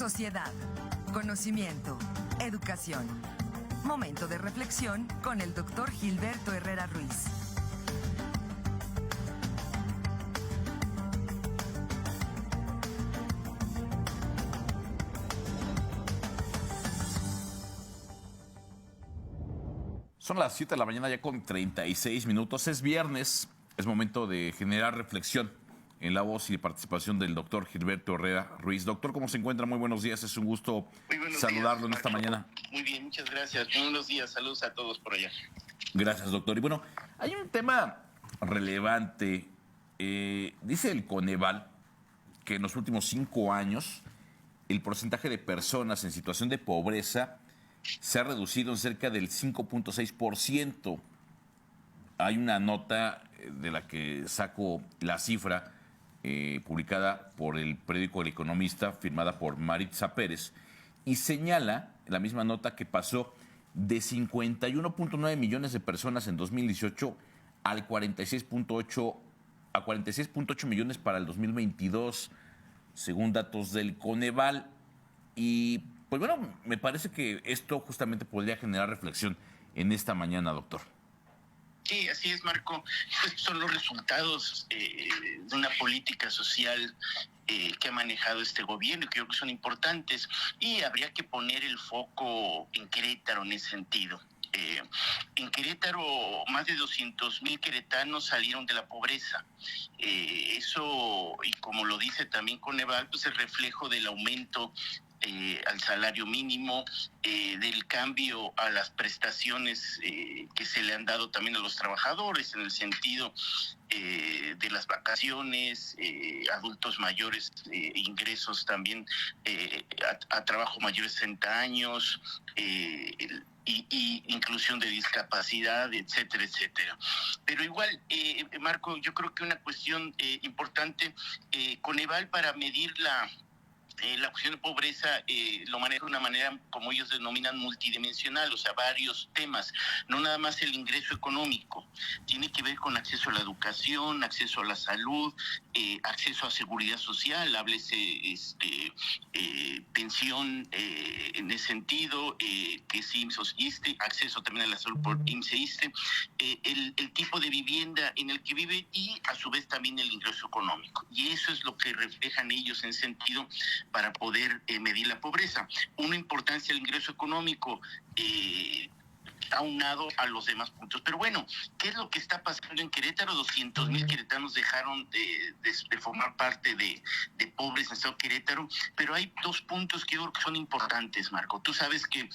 sociedad, conocimiento, educación. Momento de reflexión con el doctor Gilberto Herrera Ruiz. Son las 7 de la mañana ya con 36 minutos. Es viernes, es momento de generar reflexión en la voz y participación del doctor Gilberto Herrera Ruiz. Doctor, ¿cómo se encuentra? Muy buenos días, es un gusto saludarlo en esta mañana. Muy bien, muchas gracias. Buenos días, saludos a todos por allá. Gracias, doctor. Y bueno, hay un tema relevante. Dice el Coneval que en los últimos 5 años el porcentaje de personas en situación de pobreza se ha reducido en cerca del 5.6%. Hay una nota de la que saco la cifra publicada por el periódico El Economista, firmada por Maritza Pérez, y señala la misma nota que pasó de 51.9 millones de personas en 2018 al 46.8 millones para el 2022, según datos del Coneval. Y pues bueno, me parece que esto justamente podría generar reflexión en esta mañana, doctor. Sí, así es, Marco. Estos son los resultados de una política social que ha manejado este gobierno y que creo que son importantes. Y habría que poner el foco en Querétaro en ese sentido. En Querétaro, más de 200,000 queretanos salieron de la pobreza. Eso, y como lo dice también Coneval, pues es reflejo del aumento al salario mínimo, del cambio a las prestaciones que se le han dado también a los trabajadores en el sentido de las vacaciones, adultos mayores, ingresos también a trabajo mayores de 60 años, y inclusión de discapacidad, etcétera, etcétera. Pero igual, Marco, yo creo que una cuestión importante, Coneval, para medir la cuestión de pobreza lo maneja de una manera, como ellos denominan, multidimensional, o sea, varios temas, no nada más el ingreso económico, tiene que ver con acceso a la educación, acceso a la salud, acceso a seguridad social, háblese pensión en ese sentido, que es IMSS o ISSSTE, acceso también a la salud por IMSS e ISSSTE, el tipo de vivienda en el que vive y a su vez también el ingreso económico. Y eso es lo que reflejan ellos en sentido para poder medir la pobreza. Una importancia del ingreso económico aunado a los demás puntos. Pero bueno, ¿qué es lo que está pasando en Querétaro? 200,000 queretanos dejaron de formar parte de pobres en el estado de Querétaro, pero hay dos puntos que yo creo que son importantes, Marco. Tú sabes que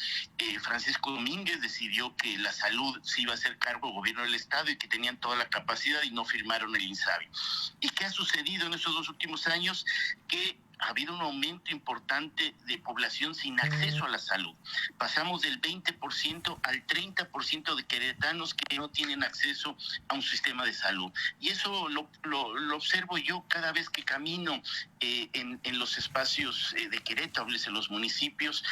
Francisco Domínguez decidió que la salud se iba a hacer cargo del gobierno del estado y que tenían toda la capacidad y no firmaron el INSABI. ¿Y qué ha sucedido en estos 2 últimos años? Que ha habido un aumento importante de población sin acceso a la salud. Pasamos del 20% al 30% de queretanos que no tienen acceso a un sistema de salud. Y eso lo observo yo cada vez que camino en los espacios de Querétaro, en los municipios,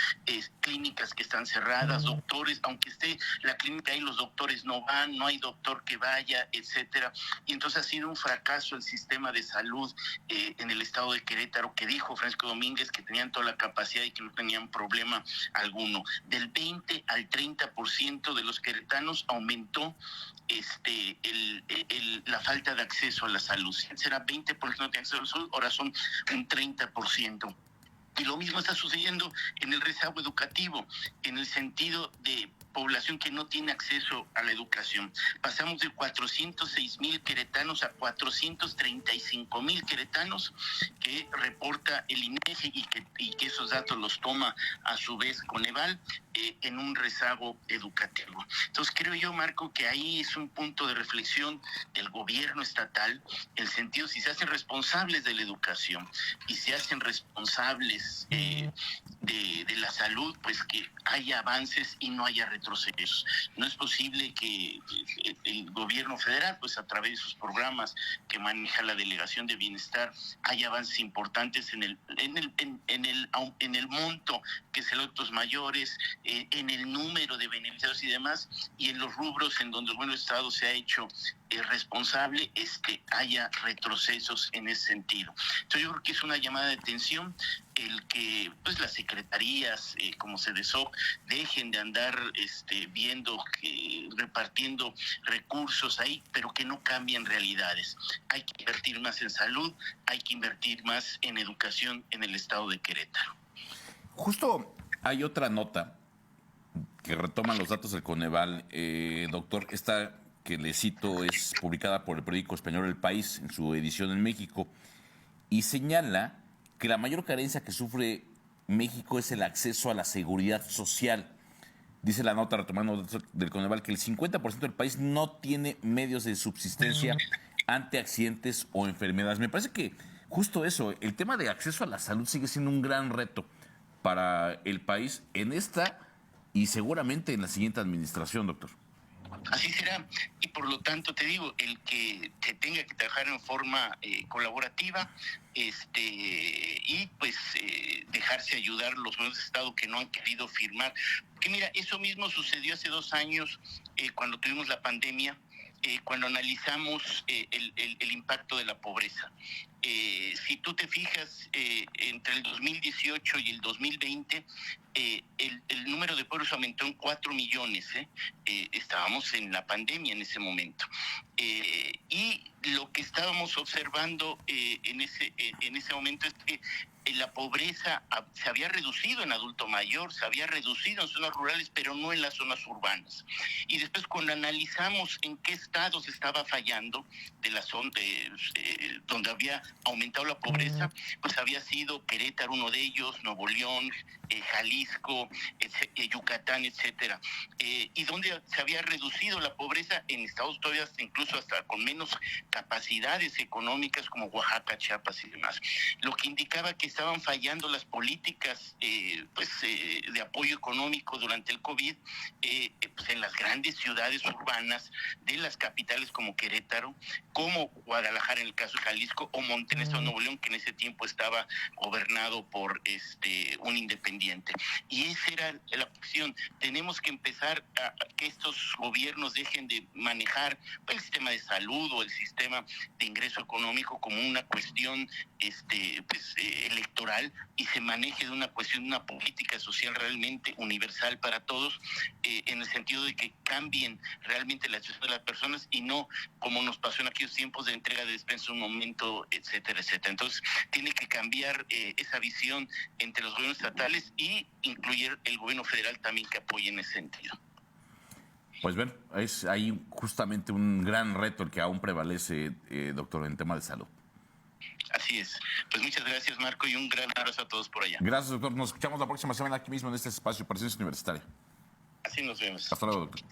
clínicas que están cerradas, doctores, aunque esté la clínica ahí, los doctores no van, no hay doctor que vaya, etcétera. Y entonces ha sido un fracaso el sistema de salud en el estado de Querétaro, que dijo Francisco Domínguez que tenían toda la capacidad y que no tenían problema alguno. Del 20 al 30% de los queretanos aumentó la falta de acceso a la salud. Si antes era 20% de acceso a la salud, ahora son un 30%. Y lo mismo está sucediendo en el rezago educativo, en el sentido de población que no tiene acceso a la educación. Pasamos de 406,000 queretanos a 435,000 queretanos que reporta el INEGI y que esos datos los toma a su vez Coneval en un rezago educativo. Entonces creo yo, Marco, que ahí es un punto de reflexión del gobierno estatal, en el sentido si se hacen responsables de la educación y se hacen responsables de la salud, pues que haya avances y no haya retrocesos. No es posible que el gobierno federal, pues a través de sus programas que maneja la Delegación de Bienestar, haya avances importantes en el monto que es el adultos mayores, en el número de beneficiados y demás, y en los rubros en donde el Estado se ha hecho responsable, haya retrocesos en ese sentido. Entonces yo creo que es una llamada de atención el que pues las secretarías, como CDSOC, dejen de andar viendo, repartiendo recursos ahí, pero que no cambien realidades. Hay que invertir más en salud, hay que invertir más en educación en el estado de Querétaro. Justo hay otra nota que retoman los datos del Coneval, doctor. Esta que le cito es publicada por el periódico español El País en su edición en México y señala que la mayor carencia que sufre México es el acceso a la seguridad social. Dice la nota, retomando datos del Coneval, que el 50% del país no tiene medios de subsistencia ante accidentes o enfermedades. Me parece que justo eso, el tema de acceso a la salud sigue siendo un gran reto para el país en esta y seguramente en la siguiente administración, doctor. Así será, y por lo tanto te digo, el que se tenga que trabajar en forma colaborativa, y pues dejarse ayudar los gobiernos de Estado que no han querido firmar. Porque mira, eso mismo sucedió hace 2 años cuando tuvimos la pandemia, cuando analizamos el impacto de la pobreza. Si tú te fijas, entre el 2018 y el 2020, el número de pobres aumentó en 4 millones. Estábamos en la pandemia en ese momento. Y lo que estábamos observando en ese momento es que la pobreza se había reducido en adulto mayor, se había reducido en zonas rurales, pero no en las zonas urbanas. Y después cuando analizamos en qué estados estaba fallando de la zona donde había aumentado la pobreza, pues había sido Querétaro uno de ellos, Nuevo León, Jalisco, Yucatán, etcétera. Y donde se había reducido la pobreza en estados todavía incluso hasta con menos capacidades económicas como Oaxaca, Chiapas y demás. Lo que indicaba que estaban fallando las políticas de apoyo económico durante el COVID, pues en las grandes ciudades urbanas de las capitales como Querétaro, como Guadalajara en el caso de Jalisco, o Monterrey, Nuevo León, que en ese tiempo estaba gobernado por un independiente. Y esa era la cuestión. Tenemos que empezar a que estos gobiernos dejen de manejar el sistema de salud o el sistema de ingreso económico como una cuestión electoral y se maneje de una cuestión, de una política social realmente universal para todos, en el sentido de que cambien realmente la situación de las personas y no como nos pasó en aquellos tiempos de entrega de despensa un momento, etcétera, etcétera. Entonces tiene que cambiar esa visión entre los gobiernos estatales y incluir el gobierno federal también que apoye en ese sentido. Pues bueno, es ahí justamente un gran reto el que aún prevalece, doctor, en tema de salud. Así es. Pues muchas gracias, Marco, y un gran abrazo a todos por allá. Gracias, doctor. Nos escuchamos la próxima semana aquí mismo en este espacio Presencia Universitaria. Así nos vemos. Hasta luego, doctor.